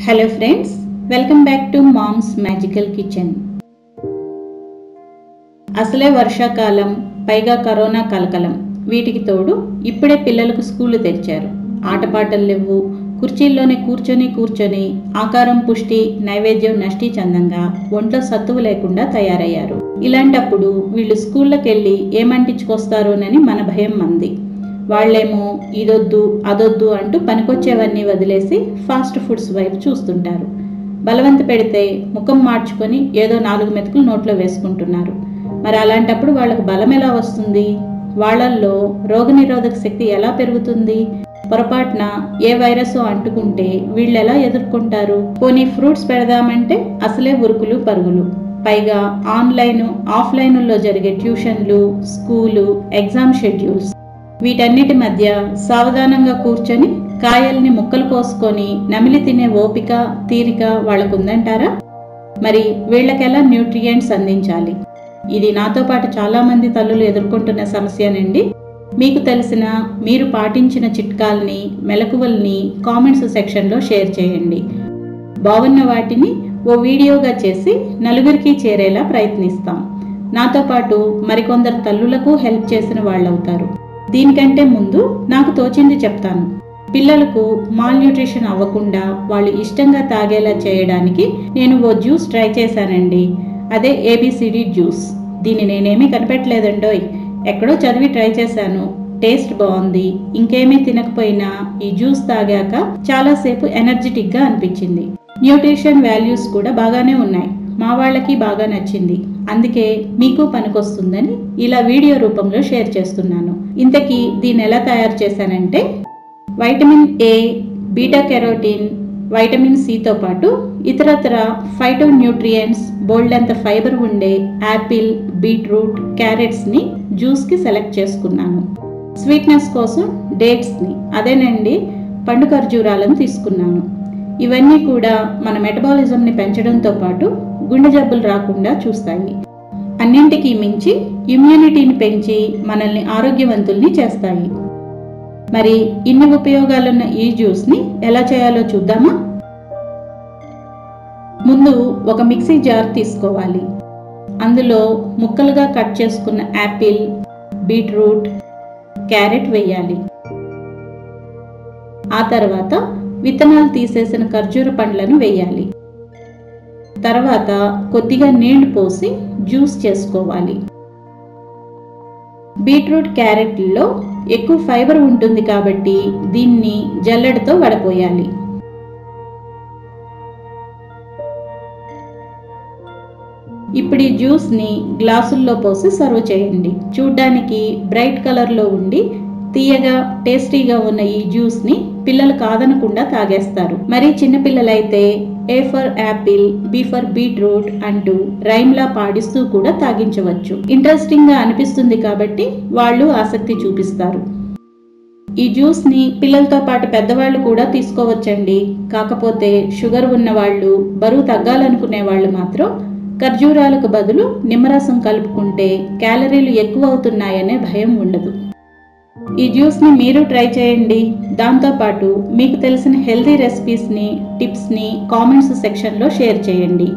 Hello friends, welcome back to mom's magical kitchen. అసలే వర్షాకాలం, పైగా కరోనా కలకలం. వీటికి తోడు ఇప్పుడే పిల్లలకు స్కూళ్ళు తెరిచారు. ఆటపాటలు లేవు. కుర్చీల్లోనే కూర్చొని ఆకారం పుష్టి, నైవేద్యం నష్టి చందంగా ఒంట్లో సత్తువు లేకుండా తయారయ్యారు. ఇలాంటప్పుడు వీళ్ళు స్కూళ్ళకి వెళ్ళి ఏమంటించుకొస్తారోనని మన భయం మంది. వాళ్ళేమో ఇదొద్దు అదొద్దు అంటూ పనికొచ్చేవన్నీ వదిలేసి ఫాస్ట్ ఫుడ్స్ వైపు చూస్తుంటారు. బలవంత పెడితే ముఖం మార్చుకొని ఏదో 4 మెతుకులు నోట్లో వేసుకుంటున్నారు. మరి అలాంటప్పుడు వాళ్ళకు బలం ఎలా వస్తుంది? వాళ్ళల్లో రోగనిరోధక శక్తి ఎలా పెరుగుతుంది? పొరపాటున ఏ వైరస్ అంటుకుంటే వీళ్ళు ఎలా ఎదుర్కొంటారు? పోనీ ఫ్రూట్స్ పెడదామంటే అసలే ఉరుకులు పరుగులు. పైగా ఆన్లైన్ ఆఫ్లైన్లో జరిగే ట్యూషన్లు, స్కూలు, ఎగ్జామ్ షెడ్యూల్స్, వీటన్నిటి మధ్య సావధానంగా కూర్చొని కాయల్ని ముక్కలు కోసుకొని నమిలి తినే ఓపిక, తీరిక వాళ్ళకుందంటారా? మరి వీళ్ళకెలా న్యూట్రియంట్స్ అందించాలి? ఇది నాతో పాటు చాలామంది తల్లులు ఎదుర్కొంటున్న సమస్యనండి. మీకు తెలిసిన, మీరు పాటించిన చిట్కాల్ని, మెలకువల్ని కామెంట్స్ సెక్షన్లో షేర్ చేయండి. బాగున్న వాటిని ఓ వీడియోగా చేసి నలుగురికి చేరేలా ప్రయత్నిస్తాం. నాతో పాటు మరికొందరు తల్లులకు హెల్ప్ చేసిన వాళ్ళవుతారు. దీనికంటే ముందు నాకు తోచింది చెప్తాను. పిల్లలకు మాల్ న్యూట్రిషన్ అవ్వకుండా వాళ్ళు ఇష్టంగా తాగేలా చేయడానికి నేను ఓ జ్యూస్ ట్రై చేశానండి. అదే ABCD జ్యూస్. దీన్ని నేనేమీ కనిపెట్టలేదండోయ్, ఎక్కడో చదివి ట్రై చేశాను. టేస్ట్ బాగుంది. ఇంకేమీ తినకపోయినా ఈ జ్యూస్ తాగాక చాలాసేపు ఎనర్జెటిక్గా అనిపించింది. న్యూట్రిషన్ వాల్యూస్ కూడా బాగానే ఉన్నాయి. మా వాళ్ళకి బాగా నచ్చింది. అందుకే మీకు పనికొస్తుందని ఇలా వీడియో రూపంలో షేర్ చేస్తున్నాను. ఇంతకీ దీన్ని ఎలా తయారు చేశానంటే, vitamin A, beta carotene, vitamin Cతో పాటు ఇతరత్ర ఫైటో న్యూట్రియంట్స్, బోల్డంత ఫైబర్ ఉండే యాపిల్, బీట్రూట్, క్యారెట్స్ని జ్యూస్కి సెలెక్ట్ చేసుకున్నాను. స్వీట్నెస్ కోసం డేట్స్ని, అదేనండి పండు ఖర్జూరాలను తీసుకున్నాను. ఇవన్నీ కూడా మన మెటబాలిజంని పెంచడంతో పాటు గుండె జబ్బులు రాకుండా చూస్తాయి. అన్నింటికీ మించి ఇమ్యూనిటీని పెంచి మనల్ని ఆరోగ్యవంతుల్ని చేస్తాయి. మరి ఇన్ని ఉపయోగాలున్న ఈ జ్యూస్ని ఎలా చేయాలో చూద్దామా? ముందు ఒక మిక్సీ జార్ తీసుకోవాలి. అందులో ముక్కలుగా కట్ చేసుకున్న యాపిల్, బీట్రూట్, క్యారెట్ వేయాలి. ఆ తర్వాత విత్తనాలు తీసేసిన ఖర్జూర పండ్లను వేయాలి. తర్వాత కొద్దిగా నీళ్లు పోసి జ్యూస్ చేసుకోవాలి. బీట్రూట్, క్యారెట్లో ఎక్కువ ఫైబర్ ఉంటుంది కాబట్టి దీన్ని జల్లెడతో వడపోయాలి. ఇప్పుడు ఈ జ్యూస్ని గ్లాసుల్లో పోసి సర్వ్ చేయండి. చూడ్డానికి బ్రైట్ కలర్లో ఉండి తీయగా, టేస్టీగా ఉన్న ఈ జ్యూస్ని పిల్లలు కాదనకుండా తాగేస్తారు. మరి చిన్నపిల్లలైతే A for Apple, B for beetroot అంటూ రైమ్లా పాడిస్తూ కూడా తాగించవచ్చు. ఇంట్రెస్టింగ్గా అనిపిస్తుంది కాబట్టి వాళ్ళు ఆసక్తి చూపిస్తారు. ఈ జ్యూస్ని పిల్లలతో పాటు పెద్దవాళ్ళు కూడా తీసుకోవచ్చండి. కాకపోతే షుగర్ ఉన్నవాళ్ళు, బరువు తగ్గాలనుకునే వాళ్ళు మాత్రం ఖర్జూరాలకు బదులు నిమ్మరసం కలుపుకుంటే క్యాలరీలు ఎక్కువ అవుతున్నాయనే భయం ఉండదు. ఈ జ్యూస్ని మీరు ట్రై చేయండి. దాంతోపాటు మీకు తెలిసిన హెల్తీ రెసిపీస్ని, టిప్స్ని కామెంట్స్ సెక్షన్లో షేర్ చేయండి.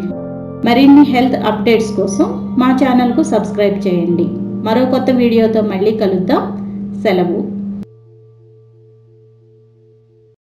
మరిన్ని హెల్త్ అప్డేట్స్ కోసం మా ఛానల్కు సబ్స్క్రైబ్ చేయండి. మరో కొత్త వీడియోతో మళ్ళీ కలుద్దాం. సెలవు.